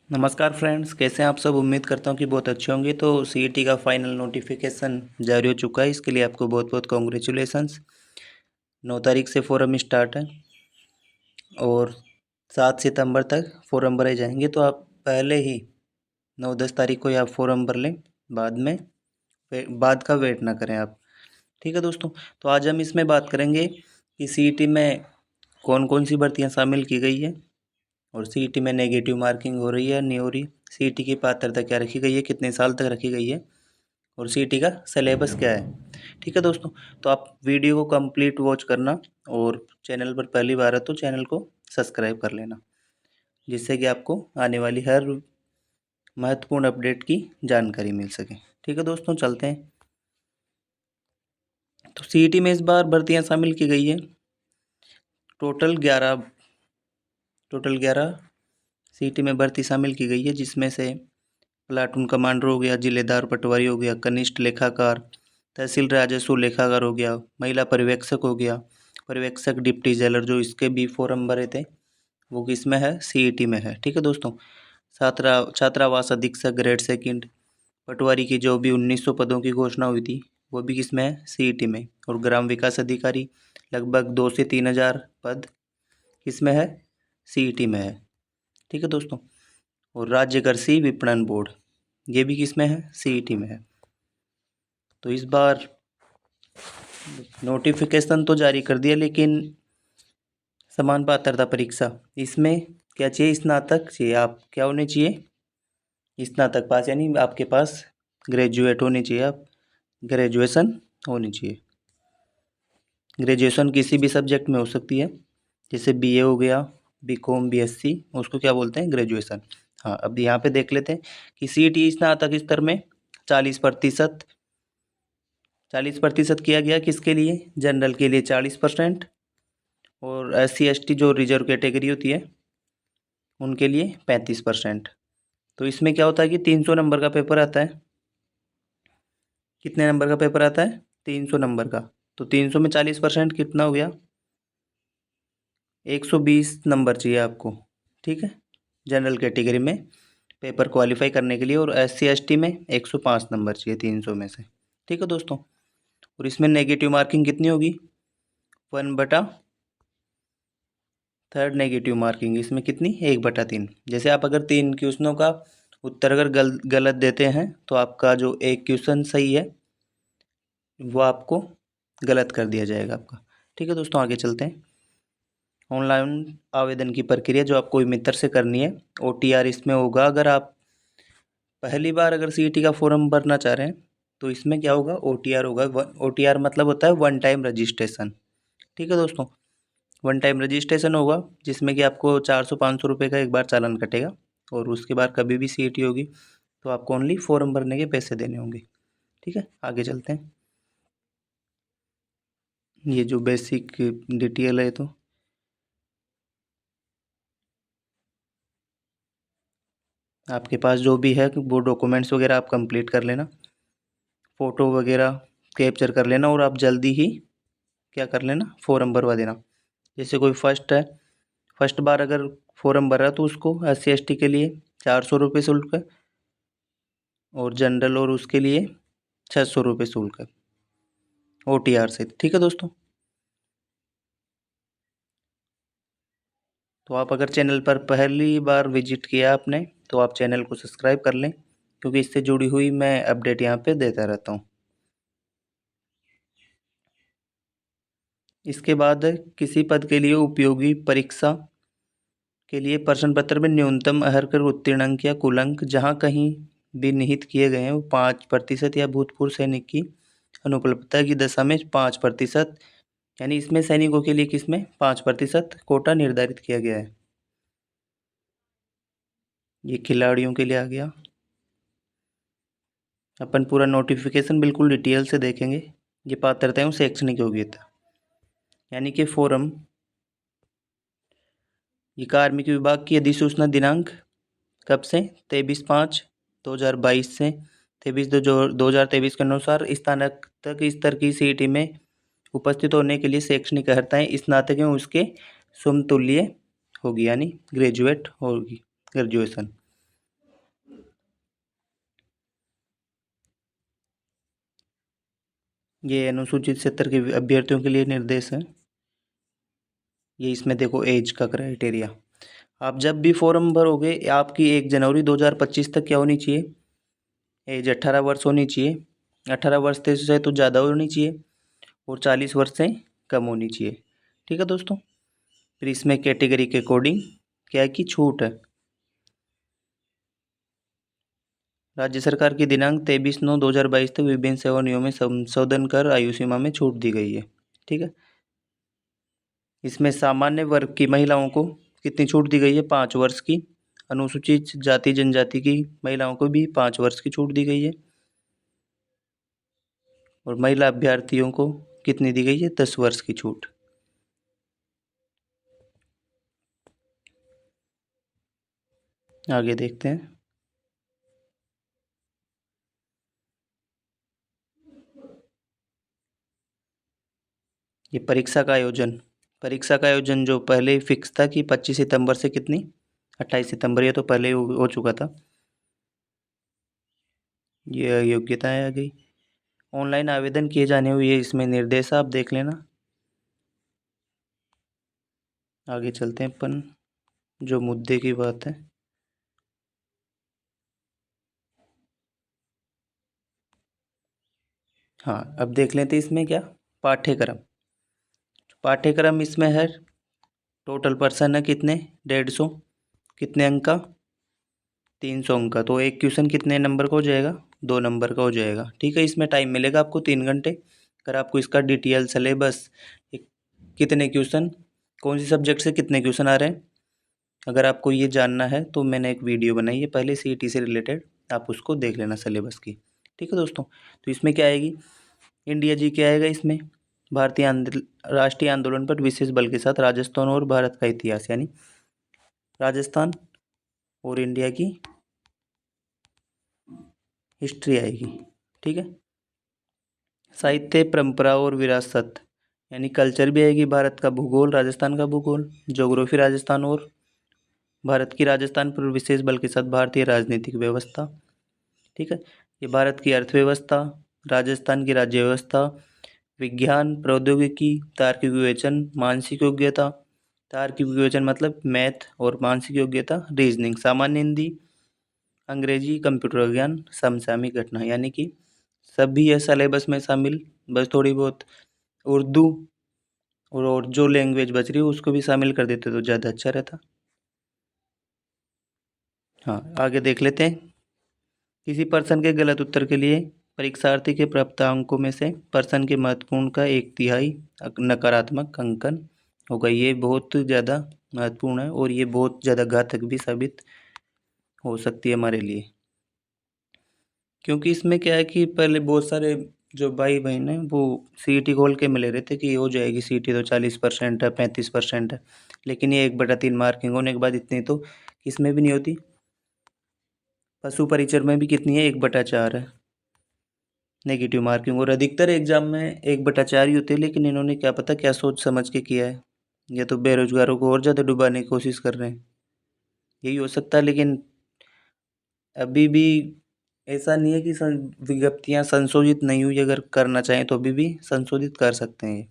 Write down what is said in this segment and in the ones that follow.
नमस्कार फ्रेंड्स, कैसे हैं आप सब। उम्मीद करता हूं कि बहुत अच्छे होंगे। तो सीईटी का फाइनल नोटिफिकेशन जारी हो चुका है। इसके लिए आपको बहुत बहुत कॉन्ग्रेचुलेसन्स। 9 तारीख से फोरम स्टार्ट है और 7 सितंबर तक फोरम भरे जाएंगे। तो आप पहले ही 9-10 तारीख को या फोरम भर लें, बाद का वेट ना करें आप। ठीक है दोस्तों, तो आज हम इसमें बात करेंगे कि सीईटी में कौन कौन सी भर्तियाँ शामिल की गई है और सीईटी में नेगेटिव मार्किंग हो रही है नहीं हो रही, सीईटी की पात्रता क्या रखी गई है, कितने साल तक रखी गई है और सीईटी का सिलेबस क्या है। ठीक है दोस्तों, तो आप वीडियो को कंप्लीट वॉच करना और चैनल पर पहली बार है तो चैनल को सब्सक्राइब कर लेना, जिससे कि आपको आने वाली हर महत्वपूर्ण अपडेट की जानकारी मिल सके। ठीक है दोस्तों, चलते हैं। तो सीईटी में इस बार भर्तियाँ शामिल की गई है टोटल 11 सीईटी में भर्ती शामिल की गई है, जिसमें से प्लाटून कमांडर हो गया, जिलेदार पटवारी हो गया, कनिष्ठ लेखाकार, तहसील राजस्व लेखाकार हो गया, महिला पर्यवेक्षक हो गया, पर्यवेक्षक डिप्टी जेलर जो इसके भी फॉर्म भरे थे वो किस में है, सीईटी में है। ठीक है दोस्तों, छात्रावास अधीक्षक ग्रेड सेकंड पटवारी की जो भी 1900 पदों की घोषणा हुई थी वो भी किस में है, सीईटी में। और ग्राम विकास अधिकारी लगभग 2 से 3 हज़ार पद किस में है, सीईटी में है। ठीक है दोस्तों, और राज्य कृषि विपणन बोर्ड ये भी किस में है, सीईटी में है। तो इस बार नोटिफिकेशन तो जारी कर दिया, लेकिन समान पात्रता परीक्षा इसमें क्या चाहिए, स्नातक चाहिए। आप क्या होने चाहिए, स्नातक पास, यानी आपके पास ग्रेजुएट होने चाहिए, आप ग्रेजुएशन होनी चाहिए। ग्रेजुएशन किसी भी सब्जेक्ट में हो सकती है, जैसे बीए हो गया, बीकॉम, बीएससी, उसको क्या बोलते हैं, ग्रेजुएशन। हाँ, अब यहाँ पे देख लेते हैं कि सीईटी स्नातक स्तर में 40% 40% किया गया। किसके लिए, जनरल के लिए 40% और SC ST जो रिजर्व कैटेगरी होती है उनके लिए 35%। तो इसमें क्या होता है कि 300 नंबर का पेपर आता है। कितने नंबर का पेपर आता है, 300 नंबर का। तो 300 में 40% कितना हो गया, 120 नंबर चाहिए आपको। ठीक है, जनरल कैटेगरी में पेपर क्वालिफाई करने के लिए, और SC ST में 105 नंबर चाहिए 300 में से। ठीक है दोस्तों, और इसमें नेगेटिव मार्किंग कितनी होगी, 1/3 नेगेटिव मार्किंग। इसमें कितनी, 1/3। जैसे आप अगर 3 क्वेश्चनों का उत्तर अगर गलत देते हैं तो आपका जो एक क्वेश्चन सही है वो आपको गलत कर दिया जाएगा आपका। ठीक है दोस्तों, आगे चलते हैं। ऑनलाइन आवेदन की प्रक्रिया जो आपको मित्र से करनी है, OTR इसमें होगा। अगर आप पहली बार अगर सीईटी का फॉर्म भरना चाह रहे हैं तो इसमें क्या होगा, OTR होगा। OTR मतलब होता है वन टाइम रजिस्ट्रेशन। ठीक है दोस्तों, वन टाइम रजिस्ट्रेशन होगा, जिसमें कि आपको 400-500 रुपये का एक बार चालान कटेगा, और उसके बाद कभी भी सीईटी होगी तो आपको ओनली फॉर्म भरने के पैसे देने होंगे। ठीक है, आगे चलते हैं। ये जो बेसिक डिटेल है, तो आपके पास जो भी है वो डॉक्यूमेंट्स वगैरह आप कंप्लीट कर लेना, फ़ोटो वगैरह कैप्चर कर लेना, और आप जल्दी ही क्या कर लेना, फॉर्म भरवा देना। जैसे कोई फर्स्ट है, फर्स्ट बार अगर फॉर्म भरा तो उसको SC ST के लिए 400 रुपये शुल्क है, और जनरल और उसके लिए 600 रुपये शुल्क है OTR से। ठीक है दोस्तों, तो आप अगर चैनल पर पहली बार विजिट किया आपने तो आप चैनल को सब्सक्राइब कर लें, क्योंकि इससे जुड़ी हुई मैं अपडेट यहाँ पे देता रहता हूँ। इसके बाद किसी पद के लिए उपयोगी परीक्षा के लिए प्रश्न पत्र में न्यूनतम अहर्कर उत्तीर्ण अंक या कुल अंक जहाँ कहीं भी निहित किए गए हैं वो 5% या भूतपूर्व सैनिक की अनुपलब्धता की दशा में 5%, यानी इसमें सैनिकों के लिए किसमें 5% कोटा निर्धारित किया गया है। ये खिलाड़ियों के लिए आ गया। अपन पूरा नोटिफिकेशन बिल्कुल डिटेल से देखेंगे। ये पात्रताएं शैक्षणिक योग्यता, यानी कि फॉरम, ये कार्मिक विभाग की अधिसूचना दिनांक कब से, 23/5/2022 से 23/2/2023 के अनुसार स्नातक स्तर की सीईटी में उपस्थित होने के लिए शैक्षणिक अर्हताएं स्नातक एवं उसके समतुल्य होगी, यानी ग्रेजुएट होगी, ग्रेजुएशन। ये अनुसूचित क्षेत्र के अभ्यर्थियों के लिए निर्देश है। ये इसमें देखो एज का क्राइटेरिया, आप जब भी फॉर्म भरोगे आपकी 1 जनवरी 2025 तक क्या होनी चाहिए, एज 18 वर्ष होनी चाहिए। 18 वर्ष से तो ज़्यादा होनी चाहिए और 40 वर्ष से कम होनी चाहिए। ठीक है दोस्तों। फिर इसमें कैटेगरी के अकॉर्डिंग क्या है कि छूट है। राज्य सरकार की दिनांक 23/9/2022 तक विभिन्न सेवा नियमों में संशोधन कर आयु सीमा में छूट दी गई है। ठीक है। इसमें सामान्य वर्ग की महिलाओं को कितनी छूट दी गई है, 5 वर्ष की। अनुसूचित जाति जनजाति की महिलाओं को भी 5 वर्ष की छूट दी गई है। और महिला अभ्यर्थियों को कितनी दी गई है, 10 वर्ष की छूट। आगे देखते हैं। ये परीक्षा का आयोजन जो पहले ही फिक्स था कि 25 सितंबर से कितनी 28 सितंबर, ये तो पहले ही हो चुका था। ये योग्यताएं आ गई। ऑनलाइन आवेदन किए जाने हुए इसमें निर्देश आप देख लेना। आगे चलते हैं अपन जो मुद्दे की बात है। हाँ, अब देख लेते हैं इसमें क्या पाठ्यक्रम। पाठ्यक्रम इसमें है, टोटल पर्सन है कितने, 150। कितने अंक का, 300 अंक का। तो एक क्वेश्चन कितने नंबर का हो जाएगा, 2 नंबर का हो जाएगा। ठीक है। इसमें टाइम मिलेगा आपको 3 घंटे। अगर आपको इसका डिटेल सिलेबस, कितने क्वेश्चन, कौन सी सब्जेक्ट से कितने क्वेश्चन आ रहे हैं, अगर आपको ये जानना है तो मैंने एक वीडियो बनाई है पहले सीईटी से रिलेटेड, आप उसको देख लेना सिलेबस की। ठीक है दोस्तों। तो इसमें क्या आएगी, इंडिया जी क्या आएगा इसमें, राष्ट्रीय आंदोलन पर विशेष बल के साथ राजस्थान और भारत का इतिहास, यानी राजस्थान और इंडिया की हिस्ट्री आएगी। ठीक है। साहित्य परंपरा और विरासत, यानी कल्चर भी आएगी। भारत का भूगोल, राजस्थान का भूगोल, ज्योग्राफी राजस्थान और भारत की, राजस्थान पर विशेष बल के साथ भारतीय राजनीतिक व्यवस्था। ठीक है। ये भारत की अर्थव्यवस्था, राजस्थान की राज्य व्यवस्था, विज्ञान प्रौद्योगिकी, तार्किक विवेचन, मानसिक योग्यता। तार्किक विवेचन मतलब मैथ, और मानसिक योग्यता रीजनिंग, सामान्य हिंदी, अंग्रेजी, कंप्यूटर विज्ञान, समसामयिक घटना, यानी कि सभी है सिलेबस में शामिल। बस थोड़ी बहुत उर्दू और जो लैंग्वेज बच रही है उसको भी शामिल कर देते तो ज़्यादा अच्छा रहता। हाँ, आगे देख लेते हैं। किसी पर्सन के गलत उत्तर के लिए परीक्षार्थी के प्राप्त अंकों में से पर्सन के महत्वपूर्ण का 1/3 नकारात्मक अंकन होगा। ये बहुत ज़्यादा महत्वपूर्ण है और ये बहुत ज़्यादा घातक भी साबित हो सकती है हमारे लिए, क्योंकि इसमें क्या है कि पहले बहुत सारे जो भाई बहन हैं वो सीईटी खोल के मिले रहते कि हो जाएगी सीईटी, तो 40% है, 35% है। लेकिन ये 1/3 मार्किंग होने के बाद इतनी तो इसमें भी नहीं होती। पशु परिचर में भी कितनी है, 1/4 है नेगेटिव मार्किंग। और अधिकतर एग्जाम में 1/4 ही होती है। लेकिन इन्होंने क्या पता क्या सोच समझ के किया है, या तो बेरोजगारों को और ज़्यादा डुबाने की कोशिश कर रहे हैं, यही हो सकता है। लेकिन अभी भी ऐसा नहीं है कि विज्ञप्तियां संशोधित नहीं हुई, अगर करना चाहें तो अभी भी संशोधित कर सकते हैं।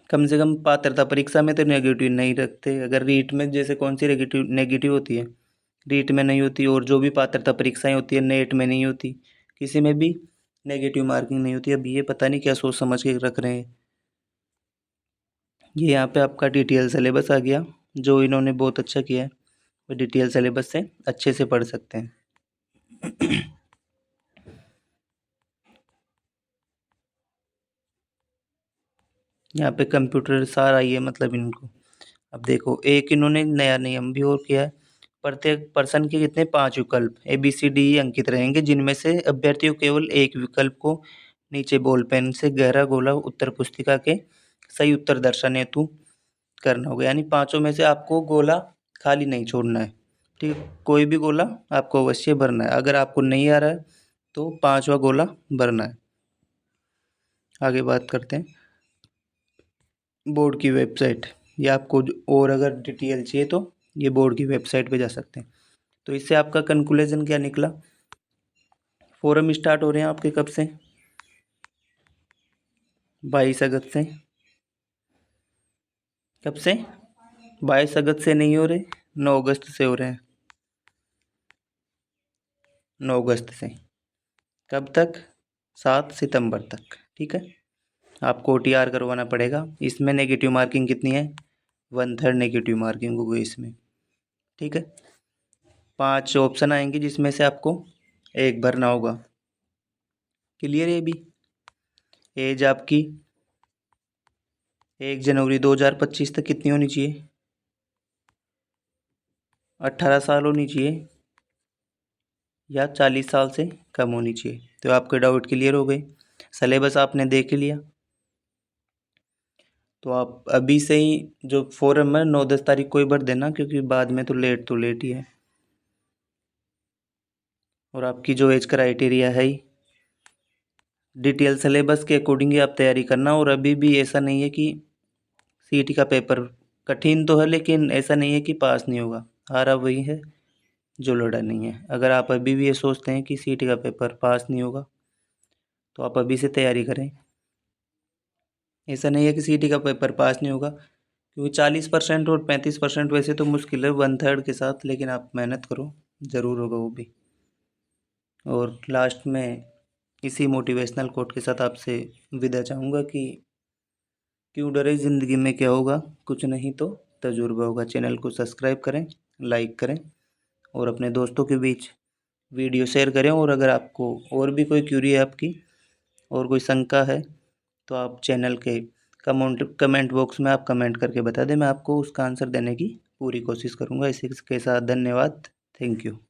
कम से कम पात्रता परीक्षा में तो नेगेटिव नहीं रखते। अगर रीट में जैसे कौन सी नेगेटिव नेगेटिव होती है, रीट में नहीं होती। और जो भी पात्रता परीक्षाएं होती है नेट में नहीं होती, किसी में भी नेगेटिव मार्किंग नहीं होती। अब ये पता नहीं क्या सोच समझ के रख रहे हैं। ये यहाँ पे आपका डिटेल सिलेबस आ गया, जो इन्होंने बहुत अच्छा किया है। वो डिटेल सिलेबस से अच्छे से पढ़ सकते हैं। यहाँ पे कंप्यूटर सारा ये मतलब इनको, अब देखो एक इन्होंने नया नियम भी और किया है। प्रत्येक पर्सन के कितने 5 विकल्प ABCD अंकित रहेंगे, जिनमें से अभ्यर्थी को केवल एक विकल्प को नीचे बॉल पेन से गहरा गोला उत्तर पुस्तिका के सही उत्तर दर्शाने हेतु करना होगा। यानी पांचों में से आपको गोला खाली नहीं छोड़ना है। ठीक है। कोई भी गोला आपको अवश्य भरना है। अगर आपको नहीं आ रहा है तो 5वां गोला भरना है। आगे बात करते हैं बोर्ड की वेबसाइट। ये आपको और अगर डिटेल चाहिए तो ये बोर्ड की वेबसाइट पे जा सकते हैं। तो इससे आपका कंक्लूजन क्या निकला, फोरम स्टार्ट हो रहे हैं आपके कब से, 22 अगस्त से। कब से? 22 अगस्त से नहीं हो रहे, 9 अगस्त से हो रहे हैं। 9 अगस्त से। कब तक? 7 सितंबर तक। ठीक है, आपको OTR करवाना पड़ेगा। इसमें नेगेटिव मार्किंग कितनी है? 1/3 नेगेटिव मार्किंग हो गई इसमें। ठीक है, 5 ऑप्शन आएंगे जिसमें से आपको एक भरना होगा। क्लियर है? भी एज आपकी 1 जनवरी 2025 तक कितनी होनी चाहिए? 18 साल होनी चाहिए या 40 साल से कम होनी चाहिए। तो आपके डाउट क्लियर हो गए। सिलेबस आपने देख लिया, तो आप अभी से ही जो फॉर्म है 9-10 तारीख को ही भर देना, क्योंकि बाद में तो लेट ही है। और आपकी जो एज क्राइटेरिया है ही डिटेल सिलेबस के अकॉर्डिंग ही आप तैयारी करना। और अभी भी ऐसा नहीं है कि CET का पेपर कठिन तो है, लेकिन ऐसा नहीं है कि पास नहीं होगा। हारा वही है जो लड़ा नहीं है। अगर आप अभी भी ये सोचते हैं कि CET का पेपर पास नहीं होगा, तो आप अभी से तैयारी करें। ऐसा नहीं है कि CET का पेपर पास नहीं होगा, क्योंकि 40% और 35% वैसे तो मुश्किल है 1/3 के साथ, लेकिन आप मेहनत करो, ज़रूर होगा वो भी। और लास्ट में इसी मोटिवेशनल कोट के साथ आपसे विदा चाहूँगा कि क्यों डरे, ज़िंदगी में क्या होगा, कुछ नहीं तो तजुर्बा होगा। चैनल को सब्सक्राइब करें, लाइक करें और अपने दोस्तों के बीच वीडियो शेयर करें। और अगर आपको और भी कोई क्यूरी है आपकी और कोई शंका है, तो आप चैनल के कमेंट बॉक्स में आप कमेंट करके बता दें, मैं आपको उसका आंसर देने की पूरी कोशिश करूँगा। इसी के साथ धन्यवाद, थैंक यू।